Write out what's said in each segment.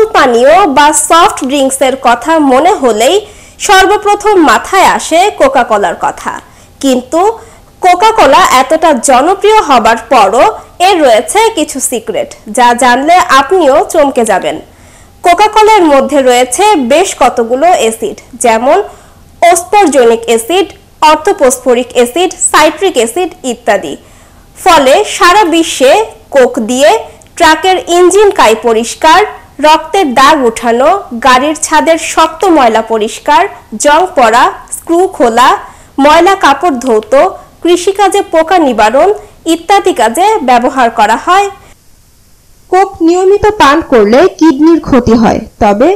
তরল পানীয় বা সফট ড্রিঙ্কসের কথা মনে হলেই সর্বপ্রথম মাথায় আসে কোকা কোলার কথা। কিন্তু কোকা কোলা এতটা জনপ্রিয় হবার পরও এর রয়েছে কিছু সিক্রেট, যা জানলে আপনিও চমকে যাবেন। কোকা কোলার মধ্যে রয়েছে বেশ কতগুলো অ্যাসিড, যেমন অস্পরজনিক অ্যাসিড, অর্থোফসফরিক অ্যাসিড, সাইট্রিক অ্যাসিড ইত্যাদি। ফলে সারা বিশ্বে কোক দিয়ে ট্রাকের ইঞ্জিন কাই পরিষ্কার, রক্তের দাগ উঠানো, গাড়ির ছাদের শক্ত ময়লা পরিষ্কার, জং পড়া, স্ক্রু খোলা, ময়লা কাপড় ধৌত, কৃষিকাজে পোকা নিবারণ ইত্যাদি কাজে ব্যবহার করা হয়। কোক নিয়মিত পান করলে কিডনির ক্ষতি হয়, তবে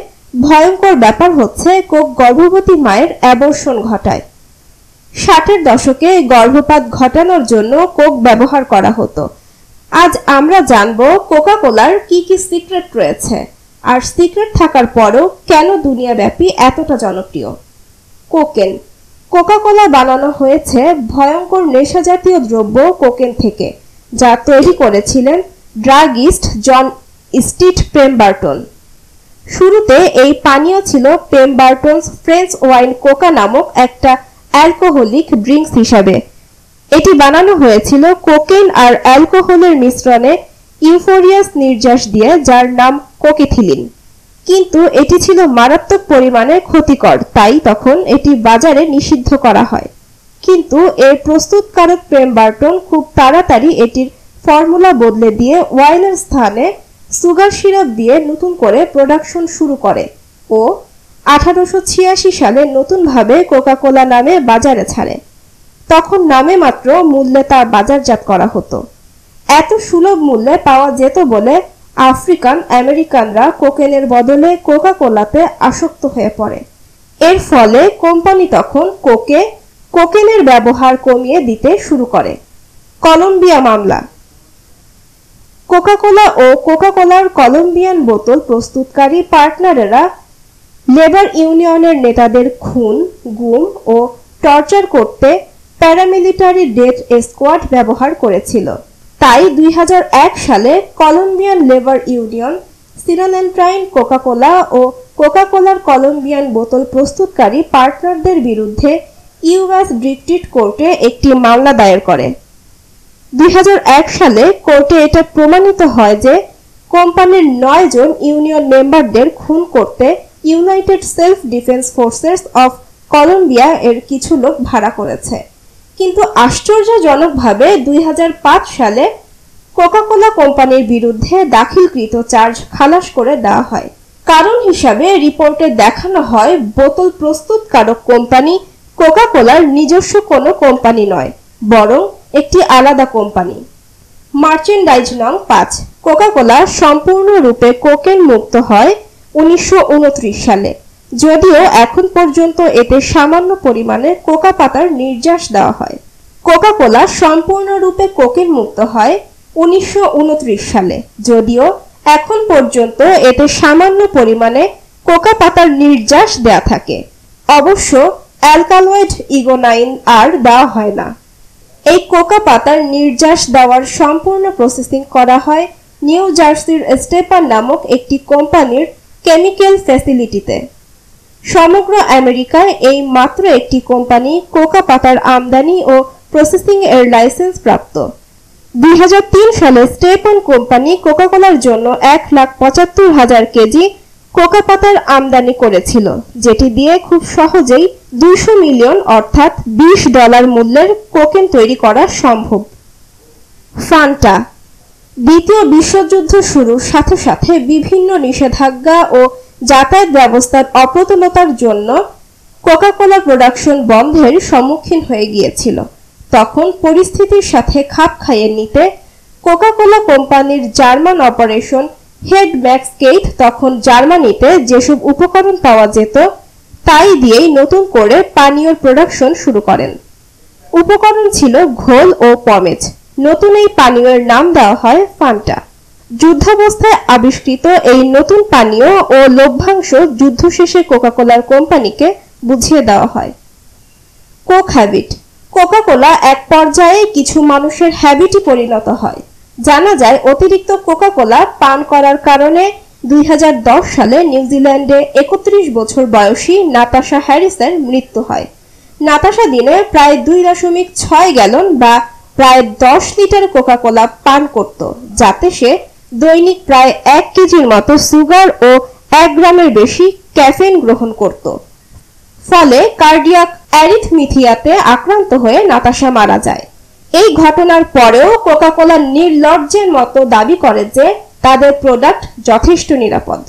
ভয়ঙ্কর ব্যাপার হচ্ছে কোক গর্ভবতী মায়ের অ্যাবর্শন ঘটায়। 60-এর দশকে গর্ভপাত ঘটানোর জন্য কোক ব্যবহার করা হতো। আজ আমরা জানব কোকা কোলার কি কি সিক্রেট রয়েছে, আর সিক্রেট থাকার পরও কেন দুনিয়াব্যাপী এতটা জনপ্রিয়। কোকেন। কোকা কোলা বানানো হয়েছে ভয়ঙ্কর নেশাজাতীয় দ্রব্য কোকেন থেকে, যা তৈরি করেছিলেন ড্রাগিস্ট জন স্টিট পেমবার্টন। শুরুতে এই পানীয় ছিল পেমবার্টনস ফ্রেঞ্চ ওয়াইন কোকা নামক একটা অ্যালকোহলিক ড্রিঙ্কস হিসাবে। এটি বানানো হয়েছিল কোকেন আর অ্যালকোহলের মিশ্রণে ইউফোরিয়াস নির্যাস দিয়ে, যার নাম কোকেথিলিন। কিন্তু এটি ছিল মারাত্মক পরিমাণে ক্ষতিকর, তাই তখন এটি বাজারে নিষিদ্ধ করা হয়। কিন্তু এর প্রস্তুতকারক পেমবার্টন খুব তাড়াতাড়ি এটির ফর্মুলা বদলে দিয়ে ওয়াইনের স্থানে সুগার সিরাপ দিয়ে নতুন করে প্রোডাকশন শুরু করে ও 1886 সালে নতুনভাবে কোকা কোলা নামে বাজারে ছাড়ে। তখন নামে মাত্র মূল্যে তা বাজারজাত করা হতো। এত সুলভ মূল্যে পাওয়া যেত বলে আফ্রিকান আমেরিকানরা কোকেনের বদলে কোকা কোলাতে আসক্ত হয়ে পড়ে। এর ফলে কোম্পানি তখন কোকেনের ব্যবহার কমিয়ে দিতে শুরু করে। কলম্বিয়া মামলা। কোকা কোলা ও কোকা কোলার কলম্বিয়ান বোতল প্রস্তুতকারী পার্টনারেরা লেবার ইউনিয়নের নেতাদের খুন, গুম ও টর্চার করতে প্যারামিলিটারি ডেথ স্কোয়াড ব্যবহার করেছিল। তাই 2001 সালে Colombian labour union Sinaltrainal Coca Cola ও কোকা কোলার কলম্বিয়ান বোতল প্রস্তুতকারী পার্টনারদের বিরুদ্ধে ইউএস ডিস্ট্রিক্ট কোর্টে একটি মামলা দায়ের করে। 2001 সালে কোর্টে এটা প্রমাণিত হয় যে কোম্পানির 9 জন ইউনিয়ন মেম্বারদের খুন করতে United self defence forces of Colombia এর কিছু লোক ভাড়া করেছে। কিন্তু আশ্চর্যজনকভাবে 2005 সালে কোকা কোলা কোম্পানির বিরুদ্ধে দাখিলকৃত চার্জ খালাস করে দেওয়া হয়। কারণ হিসাবে রিপোর্টে দেখানো হয় বোতল প্রস্তুতকারক কোম্পানি কোকা কোলার নিজস্ব কোনো কোম্পানি নয়, বরং একটি আলাদা কোম্পানি। মার্চেন্ডাইজ নং 5। কোকা কোলা সম্পূর্ণরূপে কোকেন মুক্ত হয় 1929 সালে, যদিও এখন পর্যন্ত এতে সামান্য পরিমাণে কোকা পাতার নির্যাস দেওয়া হয়। কোকা কোলা সম্পূর্ণরূপে কোকেন মুক্ত হয় 1929 সালে, যদিও এখন পর্যন্ত এতে সামান্য পরিমাণে কোকা পাতার নির্যাস দেয়া থাকে। অবশ্য অ্যালকালয়েড ইগোনাইন আর দেওয়া হয় না। এই কোকা পাতার নির্যাস দেওয়ার সম্পূর্ণ প্রসেসিং করা হয় নিউ জার্সির স্টেপার নামক একটি কোম্পানির কেমিক্যাল ফ্যাসিলিটিতে। সমগ্র আমেরিকায় এই মাত্র একটি কোম্পানি কোকা পাতার আমদানি ও প্রসেসিং এর লাইসেন্স প্রাপ্ত। 2003 সালে স্টেপন কোম্পানি কোকা কোলার জন্য 1,75,000 কেজি কোকা পাতার আমদানি করেছিল, যেটি দিয়ে খুব সহজেই 200 মিলিয়ন অর্থাৎ $20 মূল্যের কোকেন তৈরি করা সম্ভব। ফান্টা। দ্বিতীয় বিশ্বযুদ্ধ শুরুর সাথে সাথে বিভিন্ন নিষেধাজ্ঞা ও যাতায়াত ব্যবস্থার অপ্রতুলতার জন্য কোকা কোলা প্রোডাকশন বন্ধের সম্মুখীন হয়ে গিয়েছিল। তখন পরিস্থিতির সাথে খাপ খাইয়ে নিতে কোকা কোলা কোম্পানির German operation head max Keith তখন জার্মানিতে যেসব উপকরণ পাওয়া যেত তাই দিয়েই নতুন করে পানীয় প্রোডাকশন শুরু করেন। উপকরণ ছিল ঘোল ও পমেজ। নতুন এই পানীয়ের নাম দেওয়া হয় ফান্টা। যুদ্ধাবস্থায় আবিষ্কৃত এই নতুন পানীয় ও লভ্যাংশ যুদ্ধ শেষে কোকা কোলার কোম্পানিকে বুঝিয়ে দেওয়া হয়। Coke habit. কোকা কোলা এক পর্যায়ে কিছু মানুষের হ্যাবিটে পরিণত হয়। জানা যায় অতিরিক্ত কোকা কোলা পান করার কারণে 2010 সালে নিউজিল্যান্ডে 31 বছর বয়সী নাতাশা হ্যারিসের মৃত্যু হয়। নাতাশা দিনে প্রায় 2.6 গ্যালন বা প্রায় 10 লিটার কোকা-কোলা পান করত, যাতে সে দৈনিক প্রায় 1 কেজির মতো সুগার ও 1 গ্রামের বেশি ক্যাফেইন গ্রহণ করত। ফলে কার্ডিয়াক অ্যারিথমিথিয়াতে আক্রান্ত হয়ে নাতাশা মারা যায়। এই ঘটনার পরেও কোকা-কোলা নির্লজ্জের মতো দাবি করে যে তাদের প্রোডাক্ট যথেষ্ট নিরাপদ।